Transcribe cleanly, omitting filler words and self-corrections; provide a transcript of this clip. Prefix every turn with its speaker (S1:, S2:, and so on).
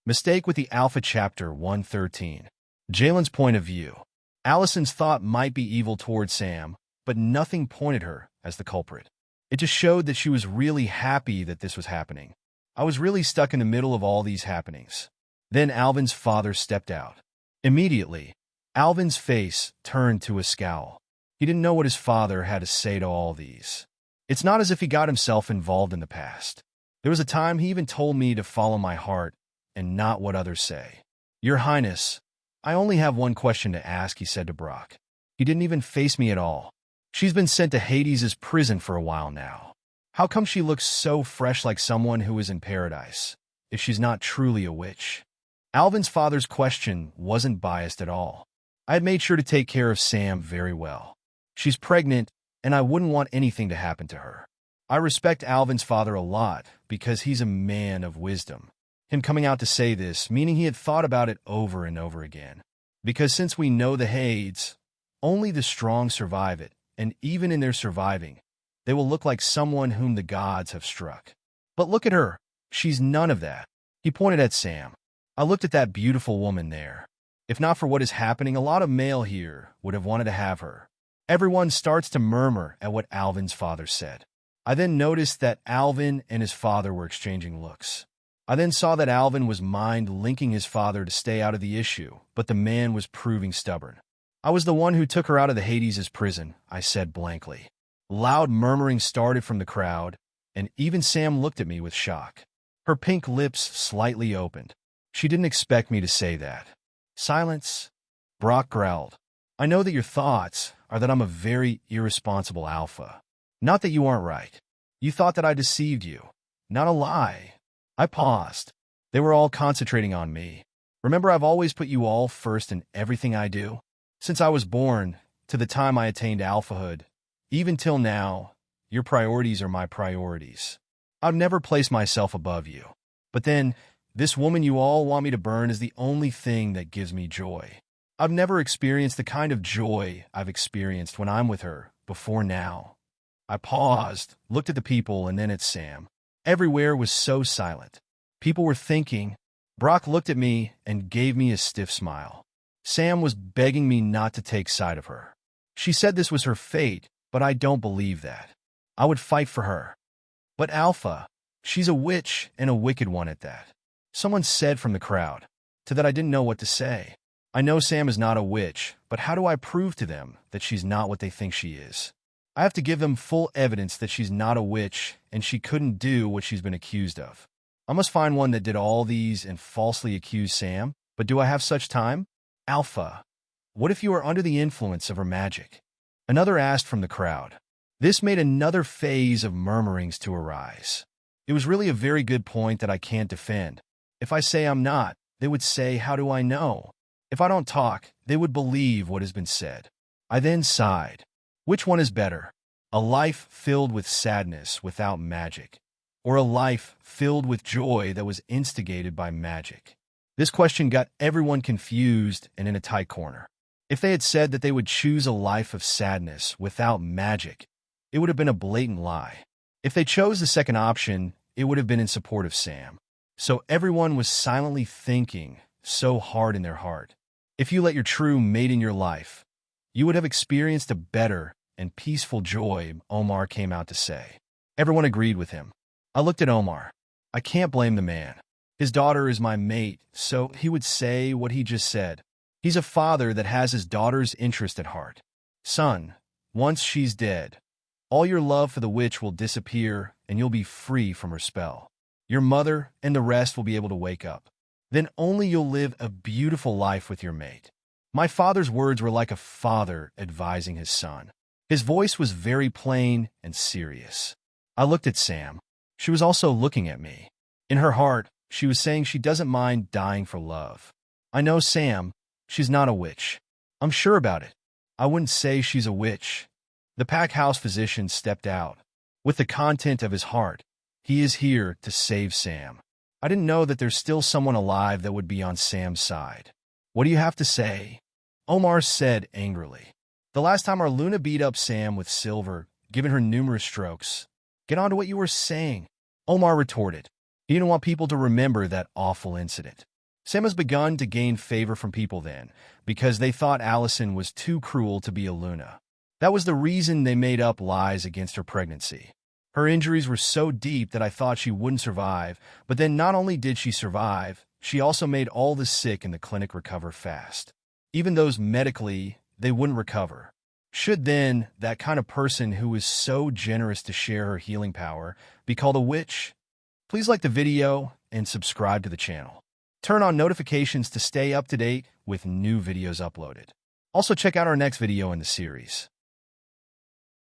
S1: Mistake with the Alpha Chapter 113. Jalen's point of view. Allison's thought might be evil towards Sam, but nothing pointed her as the culprit. It just showed that she was really happy that this was happening. I was really stuck in the middle of all these happenings. Then Alvin's father stepped out. Immediately, Alvin's face turned to a scowl. He didn't know what his father had to say to all these. It's not as if he got himself involved in the past. There was a time he even told me to follow my heart and not what others say. Your Highness, I only have one question to ask, he said to Brock. He didn't even face me at all. She's been sent to Hades' prison for a while now. How come she looks so fresh like someone who is in paradise, if she's not truly a witch? Alvin's father's question wasn't biased at all. I had made sure to take care of Sam very well. She's pregnant, and I wouldn't want anything to happen to her. I respect Alvin's father a lot because he's a man of wisdom. Him coming out to say this, meaning he had thought about it over and over again. Because since we know the Hades, only the strong survive it, and even in their surviving, they will look like someone whom the gods have struck. But look at her. She's none of that. He pointed at Sam. I looked at that beautiful woman there. If not for what is happening, a lot of male here would have wanted to have her. Everyone starts to murmur at what Alvin's father said. I then noticed that Alvin and his father were exchanging looks. I then saw that Alvin was mind-linking his father to stay out of the issue, but the man was proving stubborn. I was the one who took her out of the Hades' prison, I said blankly. Loud murmuring started from the crowd, and even Sam looked at me with shock. Her pink lips slightly opened. She didn't expect me to say that. Silence. Brock growled. I know that your thoughts are that I'm a very irresponsible alpha. Not that you aren't right. You thought that I deceived you. Not a lie. I paused. They were all concentrating on me. Remember, I've always put you all first in everything I do? Since I was born, to the time I attained alphahood, even till now, your priorities are my priorities. I've never placed myself above you. But then, this woman you all want me to burn is the only thing that gives me joy. I've never experienced the kind of joy I've experienced when I'm with her before now. I paused, looked at the people, and then at Sam. Everywhere was so silent. People were thinking. Brock looked at me and gave me a stiff smile. Sam was begging me not to take side of her. She said this was her fate, but I don't believe that. I would fight for her. But Alpha, she's a witch and a wicked one at that. Someone said from the crowd. To that I didn't know what to say. I know Sam is not a witch, but how do I prove to them that she's not what they think she is? I have to give them full evidence that she's not a witch and she couldn't do what she's been accused of. I must find one that did all these and falsely accuse Sam, but do I have such time? Alpha, what if you are under the influence of her magic? Another asked from the crowd. This made another phase of murmurings to arise. It was really a very good point that I can't defend. If I say I'm not, they would say, how do I know? If I don't talk, they would believe what has been said. I then sighed. Which one is better? A life filled with sadness without magic, or a life filled with joy that was instigated by magic? This question got everyone confused and in a tight corner. If they had said that they would choose a life of sadness without magic, it would have been a blatant lie. If they chose the second option, it would have been in support of Sam. So everyone was silently thinking so hard in their heart. If you let your true mate in your life, you would have experienced a better and peaceful joy, Omar came out to say. Everyone agreed with him. I looked at Omar. I can't blame the man. His daughter is my mate, so he would say what he just said. He's a father that has his daughter's interest at heart. Son, once she's dead, all your love for the witch will disappear and you'll be free from her spell. Your mother and the rest will be able to wake up. Then only you'll live a beautiful life with your mate. My father's words were like a father advising his son. His voice was very plain and serious. I looked at Sam. She was also looking at me. In her heart, she was saying she doesn't mind dying for love. I know Sam. She's not a witch. I'm sure about it. I wouldn't say she's a witch. The pack house physician stepped out. With the content of his heart, he is here to save Sam. I didn't know that there's still someone alive that would be on Sam's side. What do you have to say? Omar said angrily. The last time our Luna beat up Sam with silver, giving her numerous strokes. Get on to what you were saying, Omar retorted. He didn't want people to remember that awful incident. Sam has begun to gain favor from people then, because they thought Allison was too cruel to be a Luna. That was the reason they made up lies against her pregnancy. Her injuries were so deep that I thought she wouldn't survive, but then not only did she survive, she also made all the sick in the clinic recover fast. Even those medically, they wouldn't recover. Should then that kind of person who is so generous to share her healing power be called a witch? Please like the video and subscribe to the channel. Turn on notifications to stay up to date with new videos uploaded. Also check out our next video in the series.